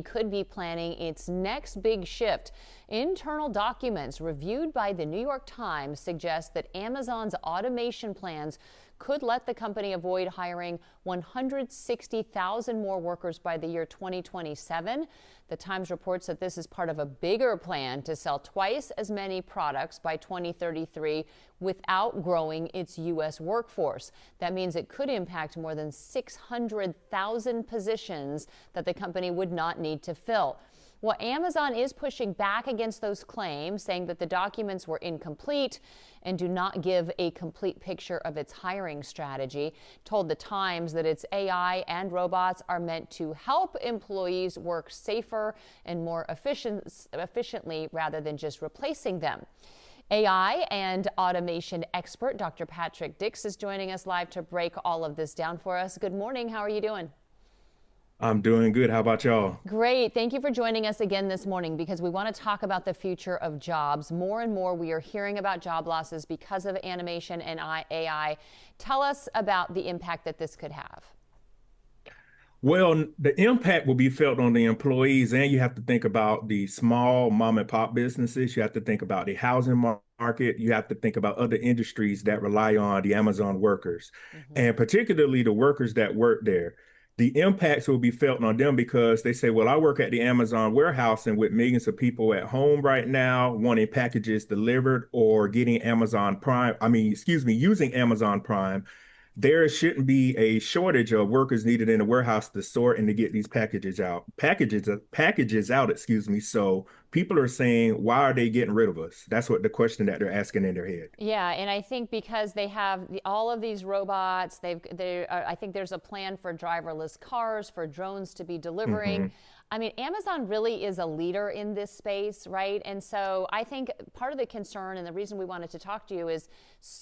could be planning its next big shift. Internal documents reviewed by the New York Times suggest that Amazon's automation plans could let the company avoid hiring 160,000 more workers by the year 2027. The Times reports that this is part of a bigger plan to sell twice as many products by 2033 without growing its U.S. workforce. That means it could impact more than 600,000 positions that the company would not need to fill. Well, Amazon is pushing back against those claims, saying that the documents were incomplete and do not give a complete picture of its hiring strategy. Told the Times that its AI and robots are meant to help employees work safer and more efficiently rather than just replacing them. AI and automation expert Dr. Patrick Dix is joining us live to break all of this down for us. Good morning. How are you doing? I'm doing good. How about y'all? Great. Thank you for joining us again this morning because we want to talk about the future of jobs. More and more we are hearing about job losses because of animation and AI. Tell us about the impact that this could have. Well, the impact will be felt on the employees, and you have to think about the small mom and pop businesses. You have to think about the housing market. You have to think about other industries that rely on the Amazon workers, and particularly the workers that work there. The impacts will be felt on them because they say, well, I work at the Amazon warehouse, and with millions of people at home right now wanting packages delivered or getting Amazon Prime, using Amazon Prime, there shouldn't be a shortage of workers needed in the warehouse to sort and to get these packages out, So people are saying, why are they getting rid of us? That's what the question that they're asking in their head. Yeah, and I think because they have all of these robots, I think there's a plan for driverless cars, for drones to be delivering. I mean, Amazon really is a leader in this space, right? And so I think part of the concern and the reason we wanted to talk to you is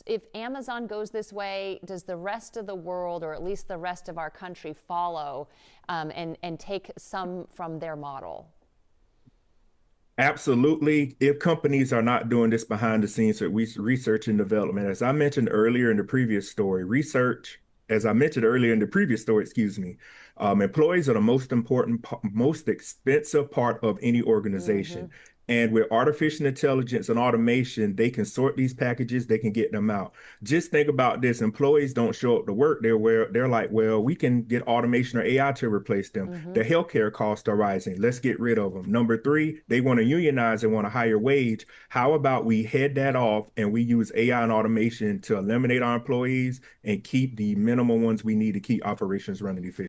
if Amazon goes this way, does the rest of the world, or at least the rest of our country, follow and take some from their model? Absolutely. If companies are not doing this behind the scenes with research and development, as I mentioned earlier in the previous story, employees are the most important, most expensive part of any organization. And with artificial intelligence and automation, they can sort these packages, they can get them out. Just think about this. Employees don't show up to work. They're like, well, we can get automation or AI to replace them. The healthcare costs are rising. Let's get rid of them. Number three, they want to unionize and want a higher wage. How about we head that off and we use AI and automation to eliminate our employees and keep the minimum ones we need to keep operations running efficiently?